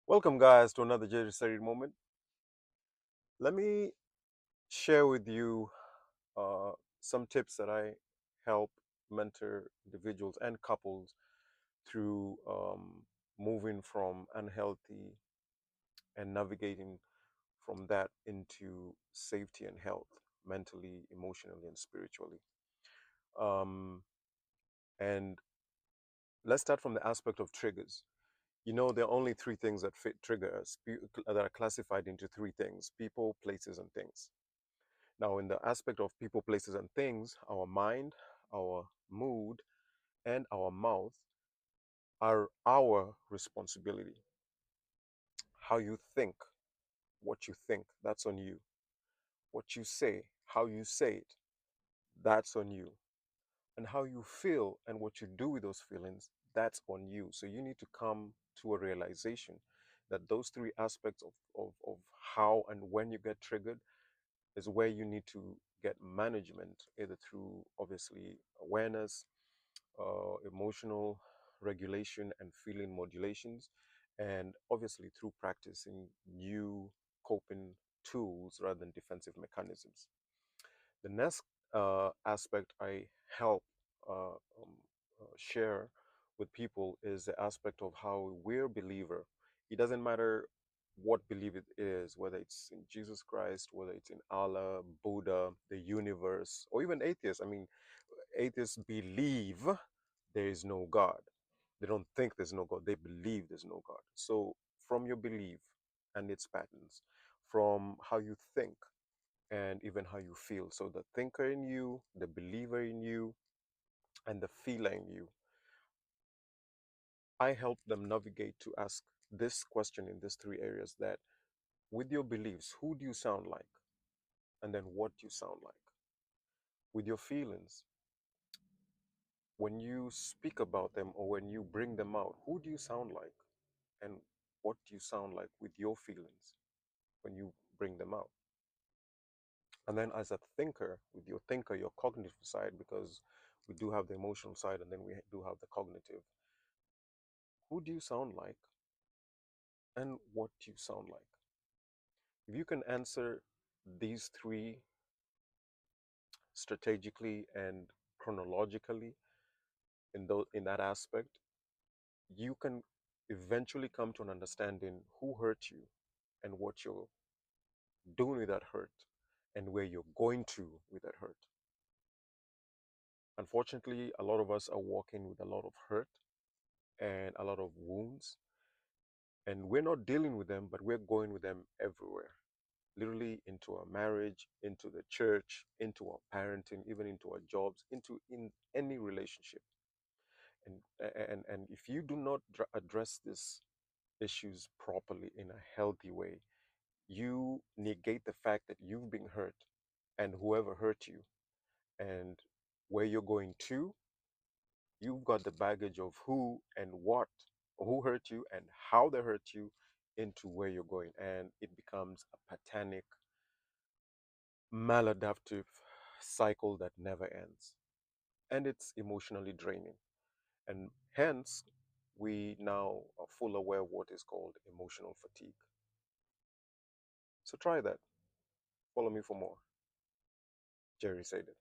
Welcome, guys, to another Jerry Study moment. Let me share with you uh, some tips that I help mentor individuals and couples through moving from unhealthy and navigating from that into safety and health, mentally, emotionally, and spiritually. Um, and let's start from the aspect of triggers. You know, there are only three things that fit triggers that are classified into three things: people, places, and things. Now, in the aspect of people, places, and things, our mind, our mood, and our mouth are our responsibility. How you think, what you think, that's on you. What you say, how you say it, that's on you. And how you feel and what you do with those feelings, that's on you. So you need to come to a realization that those three aspects of how and when you get triggered is where you need to get management, either through obviously awareness, emotional regulation, and feeling modulations, and obviously through practicing new coping tools rather than defensive mechanisms. The next aspect I help share with people is the aspect of how we're a believer. It doesn't matter what belief it is, whether it's in Jesus Christ, whether it's in Allah, Buddha, the universe, or even atheists. I mean, atheists believe there is no God. They don't think there's no God, they believe there's no God. So, from your belief and its patterns, from how you think, and even how you feel. So, the thinker in you, the believer in you, and the feeler in you, I help them navigate to ask this question in these three areas: that with your beliefs, who do you sound like? And then what do you sound like? With your feelings, when you speak about them or when you bring them out, who do you sound like? And what do you sound like with your feelings when you bring them out? And then as a thinker, with your thinker, your cognitive side, because we do have the emotional side and then we do have the cognitive, who do you sound like and what do you sound like? If you can answer these three strategically and chronologically in that aspect, you can eventually come to an understanding who hurt you and what you're doing with that hurt and where you're going to with that hurt. Unfortunately, a lot of us are walking with a lot of hurt and a lot of wounds, and we're not dealing with them, but we're going with them everywhere. Literally into our marriage, into the church, into our parenting, even into our jobs, into in any relationship. And if you do not address these issues properly in a healthy way, you negate the fact that you've been hurt and whoever hurt you and where you're going to. You've got the baggage of who and what, who hurt you and how they hurt you into where you're going. And it becomes a patanic, maladaptive cycle that never ends. And it's emotionally draining. And hence, we now are full aware of what is called emotional fatigue. So try that. Follow me for more. Jerry said it.